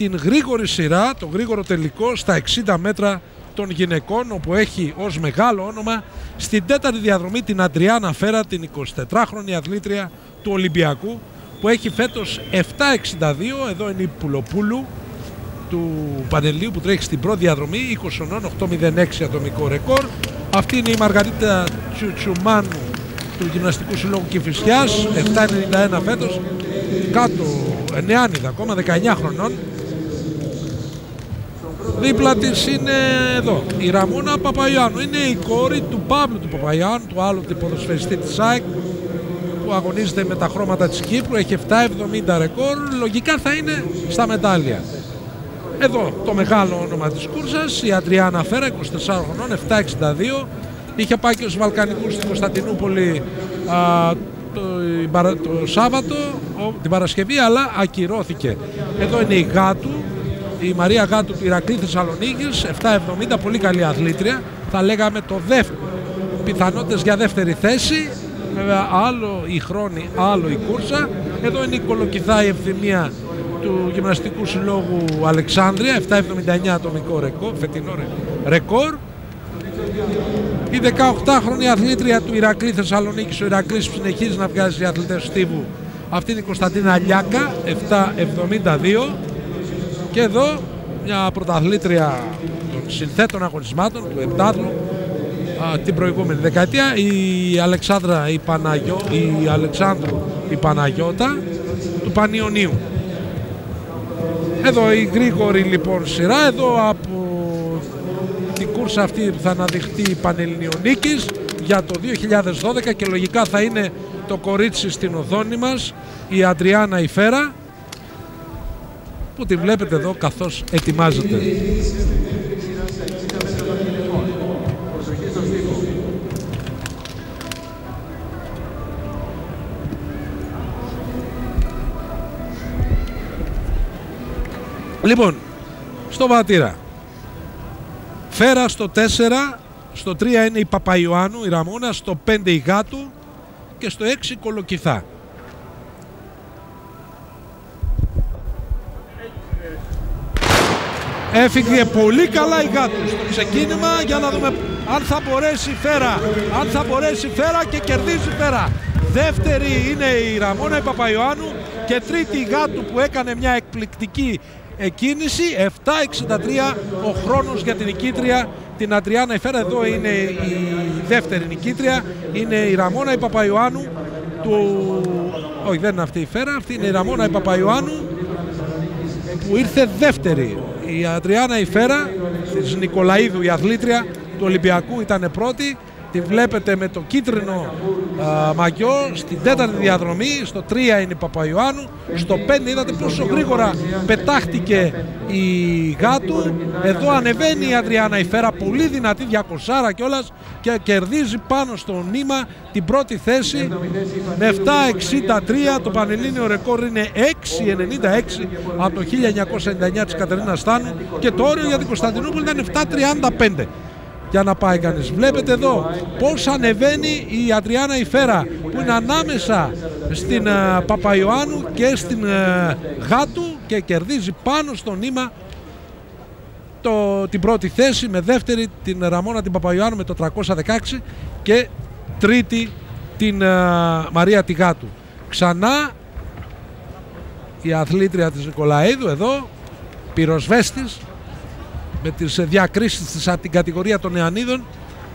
την γρήγορη σειρά, το γρήγορο τελικό στα 60 μέτρα των γυναικών, όπου έχει ως μεγάλο όνομα στην τέταρτη διαδρομή την Αντριάννα Φέρα, την 24χρονη αθλήτρια του Ολυμπιακού, που έχει φέτος 7.62. Εδώ είναι η Πουλοπούλου του Πανελληνίου που τρέχει στην πρώτη διαδρομή, 20.806 ατομικό ρεκόρ. Αυτή είναι η Μαργαρίτα Τσουτσουμάνου του Γυμναστικού Συλλόγου Κηφισιάς, 7.91 φέτος, κάτω νεάνιδα ακόμα, 19 χρονών. Δίπλα της είναι εδώ η Ραμόνα Παπαϊωάννου, είναι η κόρη του Παύλου του Παπαϊωάννου, του άλλου ποδοσφαιριστή της ΑΕΚ, που αγωνίζεται με τα χρώματα της Κύπρου, έχει 7.70 ρεκόρ, λογικά θα είναι στα μετάλλια. Εδώ το μεγάλο όνομα της κούρσας, η Αντριάννα Φέρα, 24 χρονών, 7.62. Είχε πάει και στους Βαλκανικούς στην Κωνσταντινούπολη το Σάββατο, την Παρασκευή, αλλά ακυρώθηκε. Εδώ είναι η Γάτου, η Μαρία Γάτου του Ηρακλή Θεσσαλονίκης, 7.70, πολύ καλή αθλήτρια. Θα λέγαμε το δεύτερο, πιθανότητες για δεύτερη θέση. Βέβαια άλλο η χρόνη, άλλο η κούρσα. Εδώ είναι η Κολοκυθά, η Ευθυμία του Γυμναστικού Συλλόγου Αλεξάνδρεια, 7.79 ατομικό ρεκόρ, φετινό ρεκόρ. Η 18χρονη αθλήτρια του Ηρακλή Θεσσαλονίκης, ο Ηρακλής που συνεχίζει να βγάζει αθλητές του τύπου, αυτή είναι η Κωνσταντίνα Λιάκα, 7.72. Και εδώ μια πρωταθλήτρια των συνθέτων αγωνισμάτων του επτάθλου την προηγούμενη δεκαετία, η Αλεξάνδρου η Παναγιώτα του Πανιωνίου. Εδώ η γρήγορη λοιπόν σειρά, εδώ από την κούρσα αυτή που θα αναδειχθεί η Πανελληνιονίκης για το 2012 και λογικά θα είναι το κορίτσι στην οθόνη μας, η Αντριάννα η Φέρα, που τη βλέπετε εδώ καθώς ετοιμάζεται. Λοιπόν, στο βατήρα Φέρα στο 4, στο 3 είναι η Παπαϊωάννου, η Ραμόνα, στο 5 η Γάτου και στο 6 η Κολοκυθά. Έφυγε πολύ καλά η Γάτου στο ξεκίνημα, για να δούμε αν θα μπορέσει η Φέρα, και κερδίζει η Φέρα. Δεύτερη είναι η Ραμόνα η Παπαϊωάννου και τρίτη η Γάτου που έκανε μια εκπληκτική κίνηση, 7.63 ο χρόνος για την νικήτρια την Αντριάννα η Φέρα. Εδώ είναι η δεύτερη νικήτρια, είναι η Ραμόνα η Παπαϊωάννου όχι, δεν είναι αυτή η Φέρα, αυτή είναι η Ραμόνα η Παπαϊωάννου που ήρθε δεύτερη. Η Αντριάννα η Φέρα της Νικολαίδου, η αθλήτρια του Ολυμπιακού, ήταν πρώτη. Τη βλέπετε με το κίτρινο μαγιό στην τέταρτη διαδρομή, στο 3 είναι η Παπαϊωάννου, στο 5 είδατε πόσο γρήγορα πετάχτηκε η Γάτου. Εδώ ανεβαίνει η Αντριάννα η Φέρα, πολύ δυνατή, 200 κιόλας, και κερδίζει πάνω στο νήμα την πρώτη θέση με 7.63. Το πανελλήνιο ρεκόρ είναι 6.96 από το 1999 της Κατερίνας Στάνου και το όριο για την Κωνσταντινούπολη ήταν 7.35. Για να πάει κανείς. Βλέπετε εδώ πώς ανεβαίνει η Αντριάννα η Φέρα, που είναι ανάμεσα στην Παπαϊωάννου και στην Γάτου και κερδίζει πάνω στο νήμα την πρώτη θέση, με δεύτερη την Ραμόνα την Παπαϊωάννου με το 316 και τρίτη την Μαρία τη Γάτου. Ξανά η αθλήτρια της Νικολαίδου εδώ, πυροσβέστης, με τις διακρίσεις της από την κατηγορία των νεανίδων,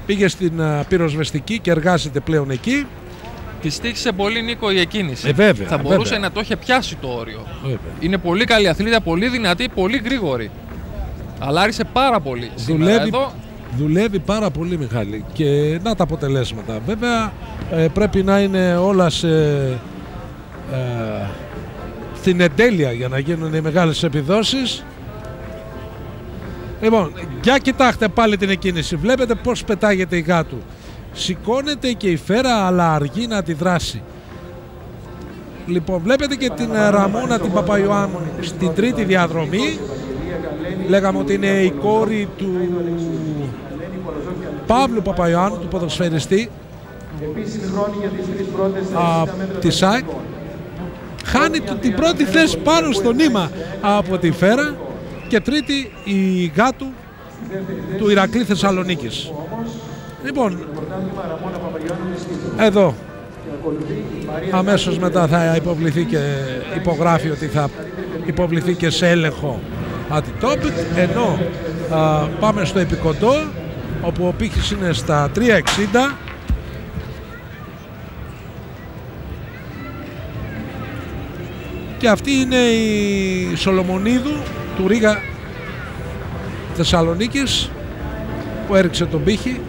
πήγε στην πυροσβεστική και εργάζεται πλέον εκεί. Της τύχησε πολύ, Νίκο, η εκκίνηση. Βέβαια, θα μπορούσε να το είχε πιάσει το όριο. Βέβαια. Είναι πολύ καλή αθλήτρια, πολύ δυνατή, πολύ γρήγορη. Αλλά άρισε πάρα πολύ. Δουλεύει πάρα πολύ, Μιχάλη, και να τα αποτελέσματα. Βέβαια πρέπει να είναι όλα στην εντέλεια για να γίνουν οι μεγάλες επιδόσεις. Λοιπόν, για κοιτάξτε πάλι την εκκίνηση. Βλέπετε πώς πετάγεται η Γάτου. Σηκώνεται και η Φέρα, αλλά αργεί να τη δράσει. Λοιπόν, βλέπετε και την Ραμόνα την Παπαϊωάννου στην τρίτη διαδρομή. Λέγαμε ότι είναι η κόρη του Παύλου Παπαϊωάννου, του ποδοσφαιριστή της ΑΕΚ. χάνει την πρώτη θέση πάνω στο νήμα από τη Φέρα και τρίτη η Γάτου του Ηρακλή Θεσσαλονίκης. Λοιπόν, εδώ αμέσως μετά θα υποβληθεί και υπογράφει ότι θα υποβληθεί και σε έλεγχο αντιτόπικ, ενώ πάμε στο επικοντό όπου ο πύχης είναι στα 3.60. Και αυτή είναι η Σολομονίδου του Ρίγα Θεσσαλονίκης που έριξε τον πύχη